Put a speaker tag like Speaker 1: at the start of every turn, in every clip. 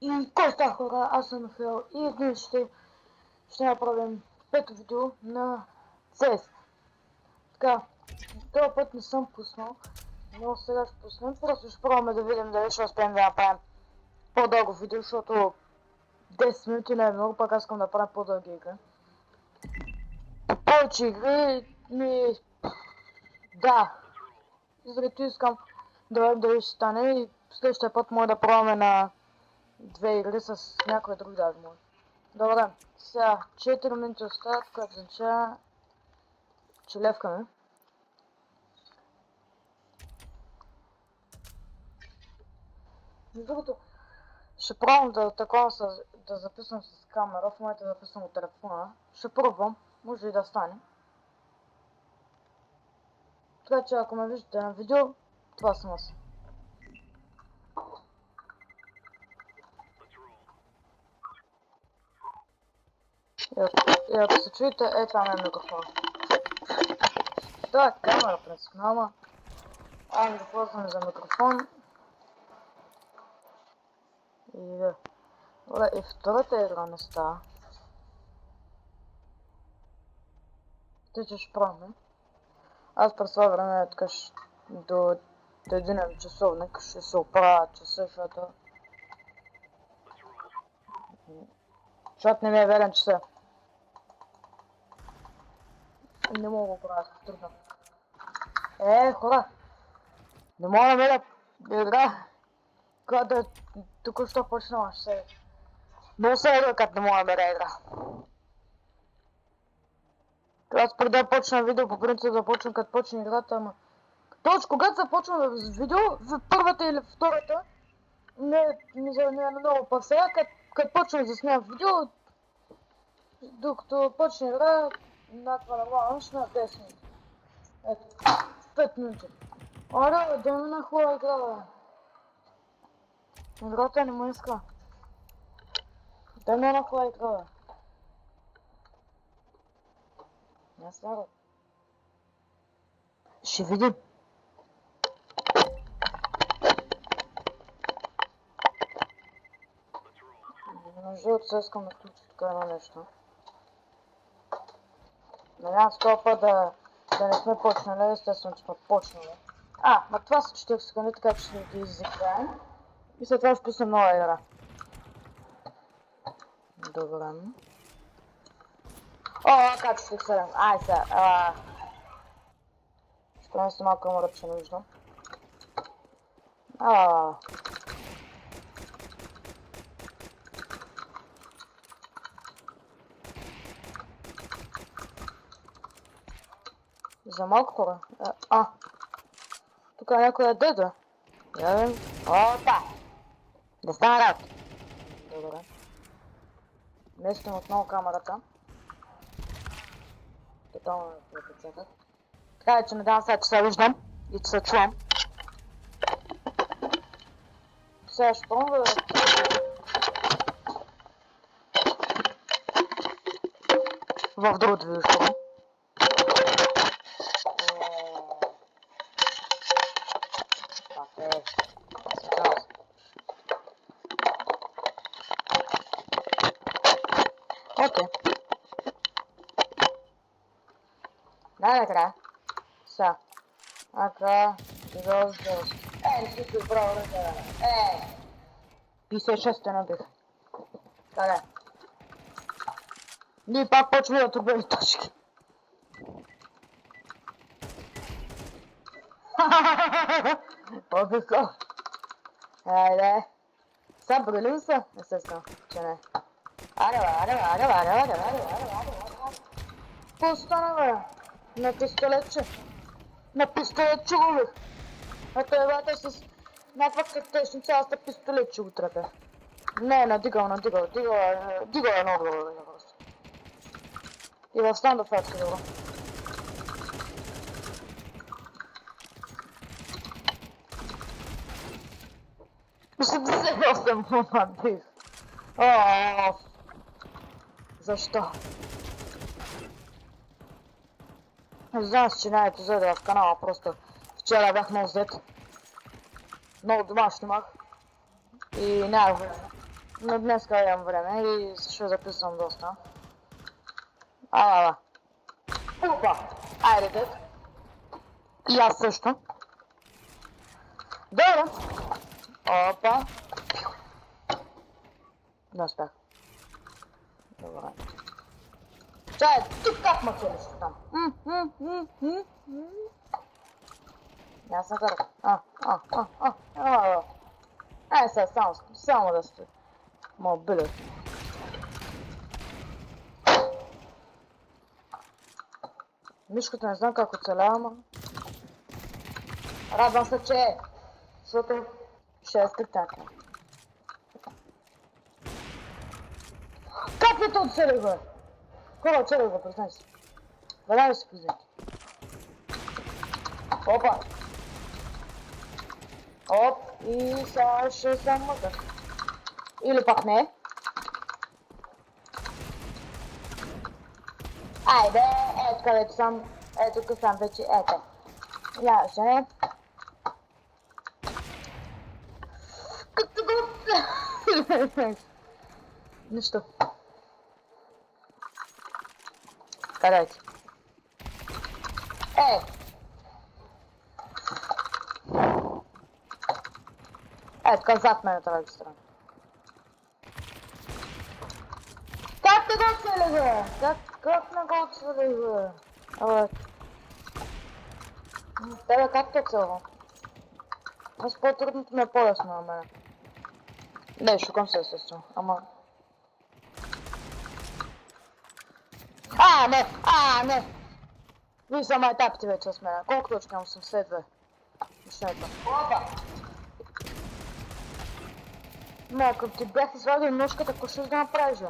Speaker 1: И кой ста хора, аз съм Михаил и днес ще направим пето видео на CS. Така, този път не съм пуснал, но сега ще пуснем. Просто ще пробваме да видим дали ще успеем да направим по-дълго видео, защото 10 минути не е много, пак аз искам да правя по-дълги игри. Повече игри да, зато искам да видим дали ще стане и следващия път може да пробваме на две игри с някой друг даже може. Добре, сега 4 минути остават, което означава, че левкаме. Между другото, ще пробвам да записвам с камера, в момента записвам от телефона. Ще пробвам, може и да стане. Така че ако ме виждате на видео, това съм аз. И ако се чуете, това е микрофон. Това е камера принципно, ама аз го ползвам за микрофон. И втората игра не става. Тъй че ще пробваме. Аз през това време така до един часовник ще се оправя часа, защото не ми е верен часа. Не мога да го правя, трудно. Хора! Не мога да намеря игра, която току-що почнала, ще се... Много се ега, като не мога да намеря игра. Аз преди да почна видео, по принцип започвам като почне играта, ама... Точно когато започвам с видео, в първата или втората, не е много, пък сега, като почвам да снимам видео, докато почне игра, някаква нормална, ще на 10 минути. Ето, 5 минути. Оре, да ми на хубава игра, бе. Играта не му иска. Да ми на хубава игра, бе. Не става. Ще видим. Между другото, сега искам да включа така едно нещо. Надявам се този път да не сме почнали, естествено, че сме почнали. На това са 40 секунди, така че ще ги изиграем. И след това ще пуснем нова игра. Добре. Как ще се съдем? Ай сега, ще преместим малко камера, че не виждам. За малко хора. Тук някой е деда. Да. Да стана работа. Добре. Местим отново камерата. Тотално не подсеках. Така че надявам се, че се виждам и че се чувам. Сега ще пробвам да... В другото видео ще пробвам. Окей. Накрая. Сега. Всичко право да... 56-те набих. Така. Ние пак почваме да трубели точки. Обикол. Айде. Сега брилим се? Естествено, че не. Аре. Какво бе? На пистолетче. На пистолетче го бих. Ето ебата с някаква картечница, аз на пистолетче го трепя. Не, надигал е много добро просто. И в стандоф си добро. Мисля да се 8 момент бих. Защо? Не знам си, че няма епизоди в канала, просто вчера бях много зет. Много домашни имах. И нямах време. Но днеска имам време и ще записвам доста. Ала. Опа! Айде, дед. И аз също. Добре. Опа. Не успях. Добре. Чай, тук как ме целиш там? Аз съм карал. Ай сега, само да сте. Мобилен. Мишката не знам как оцелява, ама... Радвам се, че е. Защото ще е спектакъл. Как ви те оцелих, бе? Кога оцелих, бе, признай си. Веднага си признай. Опа! Оп, и сега ще съм мъка. Или пак не. Айде, ето където съм. Ето тук съм вече, ето. Я, ще не. Като го... Нищо. Къде си? Ето така зад мен трябва да страна. Как не го отцели, бе? Как не го отцели, бе? Абе. Тебе как те оцелва? Аз по-трудното ми е по-лесно на мене. Не, шукам се естествено, ама... Не! Вие са майтапите вече с мене. Колко точки имам? 82. Нищо. Опа! Не, ако ти бях извадил ножката, какво ще да направиш, бе?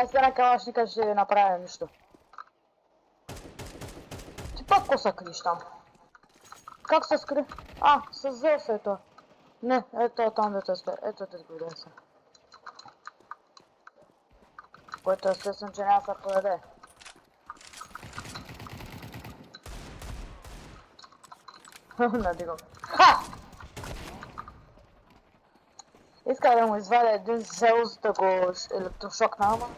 Speaker 1: Сега калашника ще направя нищо. Ти пак какво се криеш там? Как се скри? С Зеуса е то. Не, ето там дето сте. Ето дето го видя се. Което естествено, че няма се поведе. Надигам. Иска да му извадя един Зеус да го електрошокна, ама...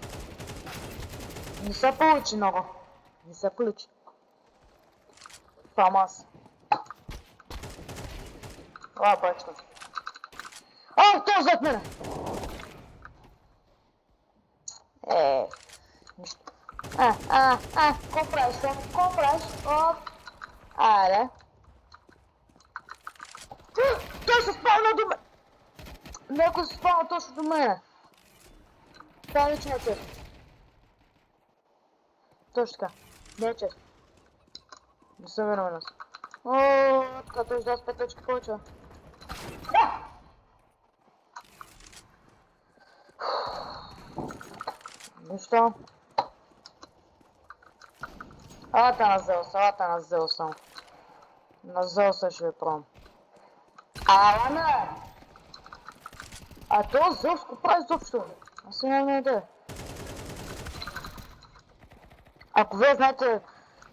Speaker 1: Не се получи много. Не се получи. Това аз. Бачка. Той зад мене! Нищо. Ко правиш там? Ко правиш? Айде. Той се спавна до мен! Някой се спавна точно до мене. Това вече не е честно. Точно така. Не е честно. Не съм виновен аз. Така той ще да с 5 точки повече. Нищо. Алата на Зеуса. На Зеуса ще ви пробвам. Ала не! То Зеус го прави изобщо. Аз нямам идея. Ако вие знаете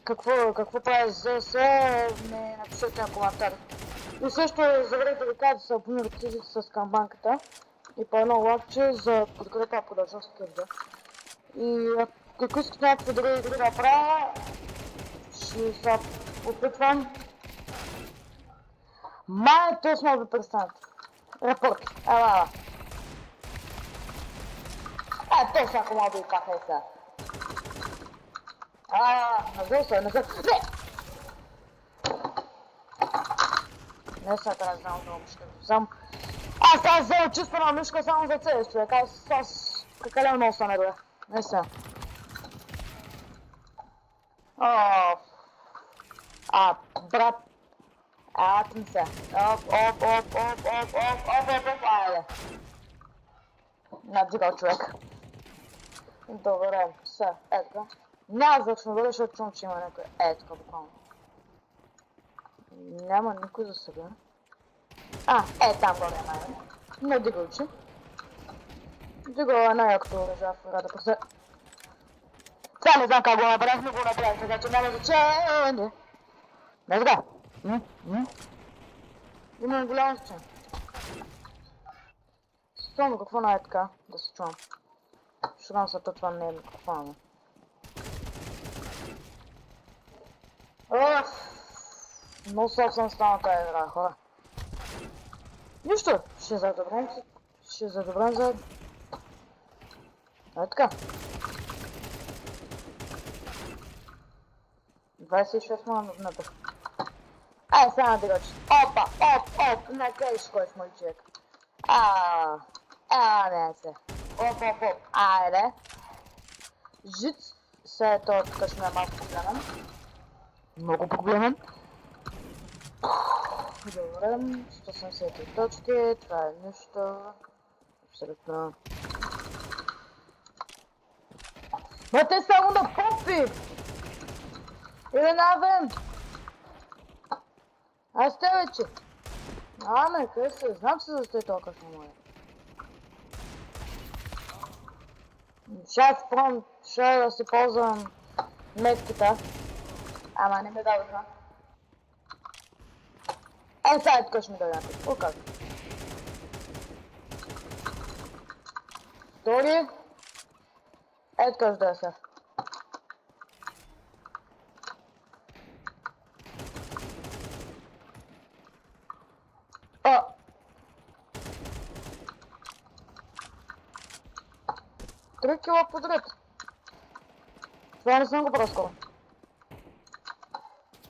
Speaker 1: какво прави Зеус, не напишете на коментар. И също забравих да ви кажа да се абонирате с камбанката и по едно лайкче за подкрепа продължава с видео. И ако искате някакви други игри да правя, ще се опитвам. Той сме ви представят. Репорт. Ела. Той всяко мога да ви кафе сега. Назъл се. Не! Не сега трябва да знам да ще го взем. Аз взел чисто на мишка само за цели човек. Аз прекалено много стане добре. Не сега. Брат. Атим се. Айде. Надигал човек. Добре, ето. Няма звучно бъде, защото чум, че има някой. Ето, буквално. Няма никой за сега. Там горе майде. Не дигал, че. Дигал най-якото оръжие в рада по се. Сега не знам как го направих, но го направих, така че няма значение. Не така. Има голямо значение. този микрофон е така, да се чувам. Шукам се, това не е микрофона. Много собствен стана тази игра, хора. Нищо, ще задобрем се. Ще задобрем заедно. Е така. 26 минути. Ай, сега надигаш. Опа, оп, на къде ще ходиш, мой човек? Не се. Оп, айде. Жиц. Сега е това, тук ще ме е малко проблемен. Много проблемен. Добре, 173 точки, това е нищо. Абсолютно. Ма те само на попи! Или навен! Аз те вече! Аме, къде се? Знам се защо е толкова моя. Ще да си ползвам метката. Ама не ме дадоха. Сега тук ще ми даде някой. О, как? Втори. Тук ще да се. Три кила подред. Това не съм го правил скоро.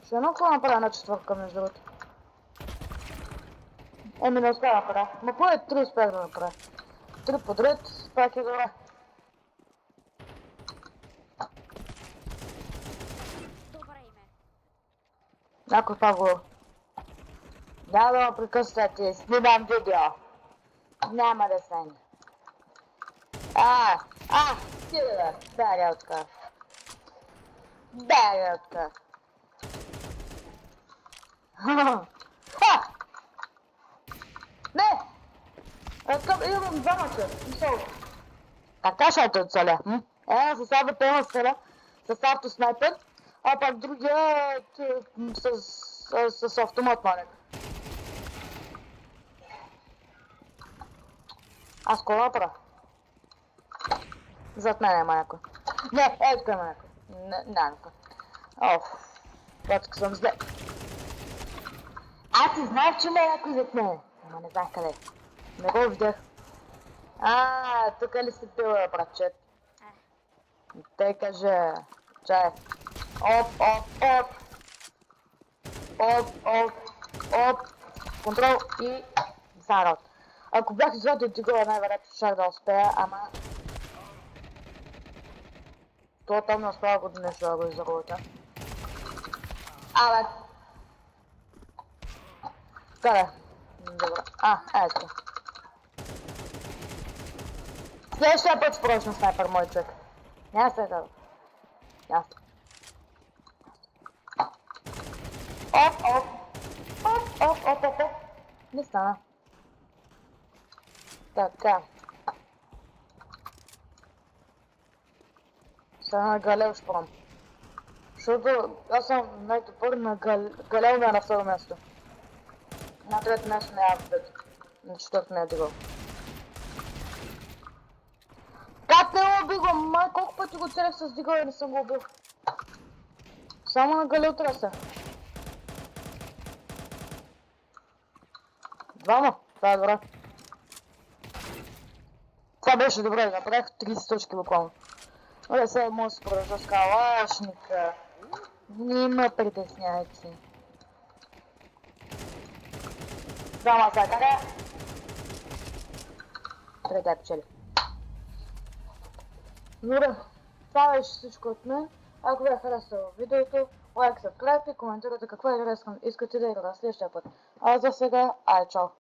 Speaker 1: Ще едно какво направя на четвъртка, между другото. Не успя да направя. Ма поне 3 успях да направя. 3 подред, пак е добре.
Speaker 2: Добре име.
Speaker 1: Някой пак го... Да ме прекъсвате, снимам видео. Няма да стане. Стига, дай отка. Дай отка. Не! Имам два мача. Така ще те оцеля. С АВП стреля, с автоснайпер, а пак другия с автомат малек. Аз кола направя. Зад мен има някой. Не, тук има някой. Не, някой. Тук съм зле. Аз си знаех, че има някой зад мен. Ама не знаех къде. Не го видях. Тук ли си бил, братчет? Те каже... Чай. Оп. Контрол и... Зарод. Ако бях извадил дигъла, най-вероятно щях да успея, ама... Това там не успява го нещо да го изработя. Абе! Къде? Добре. Ето. Следващия път ще прочна снайпер, мой човек. Няма се да. Ясно. Оп. Не стана. Така. Сега на Галео ще пробвам. Защото аз съм най-добър на Галео ми е на второ място. На трето място не е апдейт. На четвърто не е дигъл. Как не го убил го? Май, колко пъти го целях с дигъл и не съм го убил. Само на Галео трябва. Двама. Това е добре. Това беше добре, направих 30 точки буквално. Оле, сега може да се продължа с калашника. Не ме притесняйте. Двама са къде? Трети печели. Добре, това беше всичко от мен. Ако ви е харесало видеото, лайк, subscribe и коментирайте какво искате да игра следващия път. А за сега, чао!